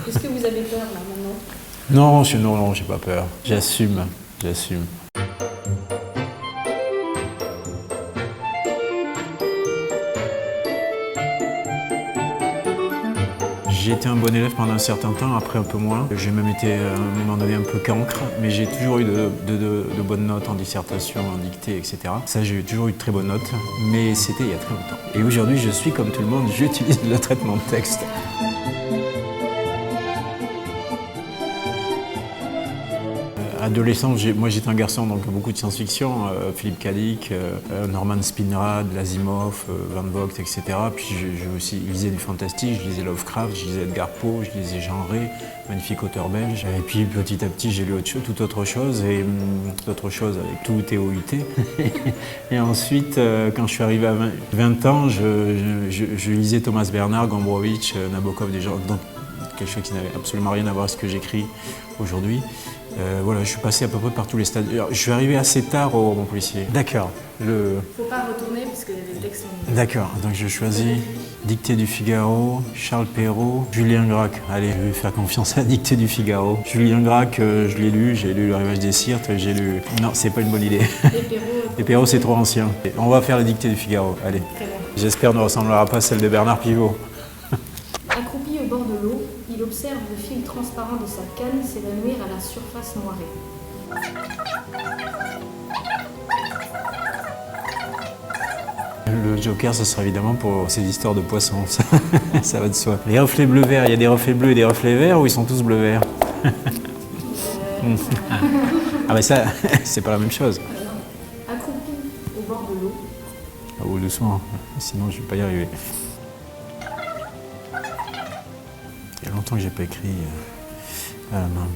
Est-ce que vous avez peur là maintenant? Non, non, j'ai pas peur. J'assume. J'ai été un bon élève pendant un certain temps, après un peu moins. J'ai même été à un moment donné un peu cancre, mais j'ai toujours eu de bonnes notes en dissertation, en dictée, etc. Ça, j'ai toujours eu de très bonnes notes, mais c'était il y a très longtemps. Et aujourd'hui, je suis comme tout le monde, j'utilise le traitement de texte. Adolescent, moi j'étais un garçon, donc beaucoup de science-fiction, Philippe K. Dick, Norman Spinrad, Asimov, Van Vogt, etc. Puis je aussi lisais du fantastique, je lisais Lovecraft, je lisais Edgar Poe, je lisais Jean Rey, magnifique auteur belge. Et puis petit à petit j'ai lu tout autre chose, et d'autres choses avec tout TOUT. Et ensuite, quand je suis arrivé à 20 ans, je lisais Thomas Bernhard, Gombrowicz, Nabokov, des gens, donc quelque chose qui n'avait absolument rien à voir avec ce que j'écris aujourd'hui. Voilà, je suis passé à peu près par tous les stades. Je suis arrivé assez tard au roman policier. D'accord. Faut pas retourner parce que les textes sont... D'accord, donc je choisis Dictée du Figaro, Charles Perrault, Julien Gracq. Allez, je vais faire confiance à Dictée du Figaro. Julien Gracq, je l'ai lu, j'ai lu Le Rivage des Sirtes, j'ai lu... Non, c'est pas une bonne idée. Les Perrault, c'est trop ancien. On va faire la Dictée du Figaro, allez. J'espère ne ressemblera pas à celle de Bernard Pivot. Accroupi au bord de l'eau, il observe le fil transparent de sa canne s'évanouir à la surface noirée. Le Joker, ce sera évidemment pour ces histoires de poissons, ça va de soi. Les reflets bleu-vert, il y a des reflets bleus et des reflets verts ou ils sont tous bleu-vert? Ah mais ça, c'est pas la même chose. Accroupi au bord de l'eau. Ah, ou doucement, sinon je vais pas y arriver. Il y a longtemps que j'ai pas écrit à la main.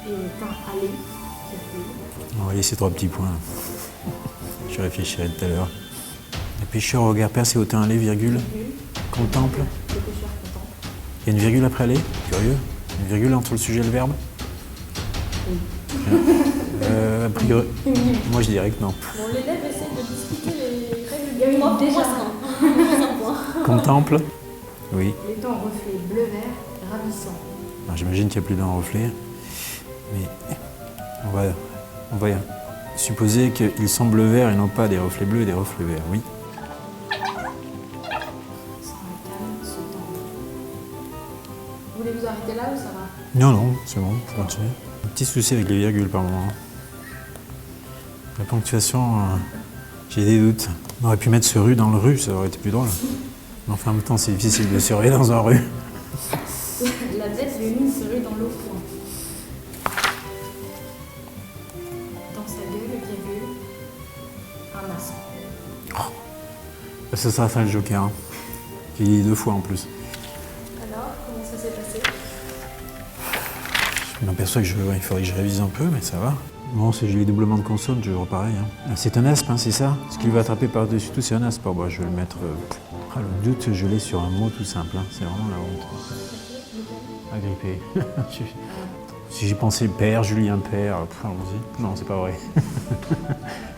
Et un aller qui a fait... On va laisser 3 petits points. Je réfléchirai tout à l'heure. Et pêcheur au regard percé au teint allé, virgule. Contemple. Le pêcheur contemple. Il y a une virgule après aller? Curieux. Une virgule entre le sujet et le verbe? Oui. A priori, moi je dirais que non. Bon, l'élève essaie de discuter les règles du moment déjà. Contemple? Oui. L'étang reflet bleu-vert, ravissant. J'imagine qu'il n'y a plus d'un reflet. Mais on va supposer qu'ils sont bleu-vert et non pas des reflets bleus et des reflets verts, oui. Sans la canne, se tend. Vous voulez vous arrêter là ou ça va? Non, c'est bon, faut continuer. Un petit souci avec les virgules par moment. La ponctuation, j'ai des doutes. On aurait pu mettre ce rue dans le rue, ça aurait été plus drôle. Mais enfin, en même temps, c'est difficile de se ruer dans un rue. La bête Lénine se rue dans l'eau courante. Dans sa gueule, virgule, un maçon. Ce sera ça le Joker. Hein. J'ai dit 2 fois en plus. Alors, comment ça s'est passé? Je m'aperçois qu'il faudrait que je révise un peu, mais ça va. Bon, si j'ai les doublements de consonnes, toujours pareil. Hein. C'est un aspe, hein, c'est ça? Ce qu'il va attraper par-dessus tout, c'est un aspe. Bon, je vais le mettre... le doute, je l'ai sur un mot tout simple. Hein. C'est vraiment la honte. Agrippé. Si j'ai pensé père, Julien Père, allons-y. Non, c'est pas vrai.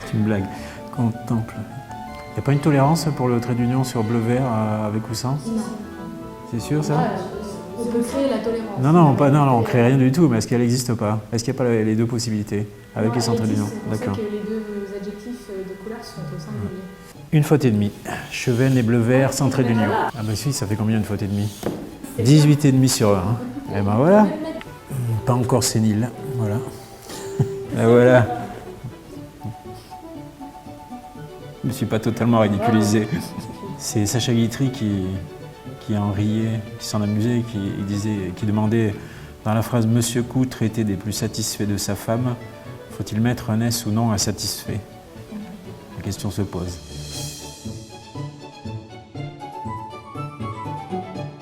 C'est une blague. Contemple. Il n'y a pas une tolérance pour le trait d'union sur bleu-vert avec ou sans? Non. C'est sûr, ça? Ouais, on peut créer la tolérance. Non, on ne crée rien du tout, mais est-ce qu'elle n'existe pas? Est-ce qu'il n'y a pas les 2 possibilités? Avec et sans trait d'union? D'accord. C'est pour ça que les 2 adjectifs de couleur sont au singulier. Une faute et demie. Cheven et bleu-vert sans trait d'union. Ah bah si, ça fait combien une faute et demie? 18,5 sur 1. Hein. Et ben voilà. Pas encore sénile. Voilà. Et voilà. Je ne me suis pas totalement ridiculisé. C'est Sacha Guitry qui en riait, qui s'en amusait, qui demandait dans la phrase « Monsieur Coutre était des plus satisfaits de sa femme, faut-il mettre un S ou non à satisfait ?» La question se pose.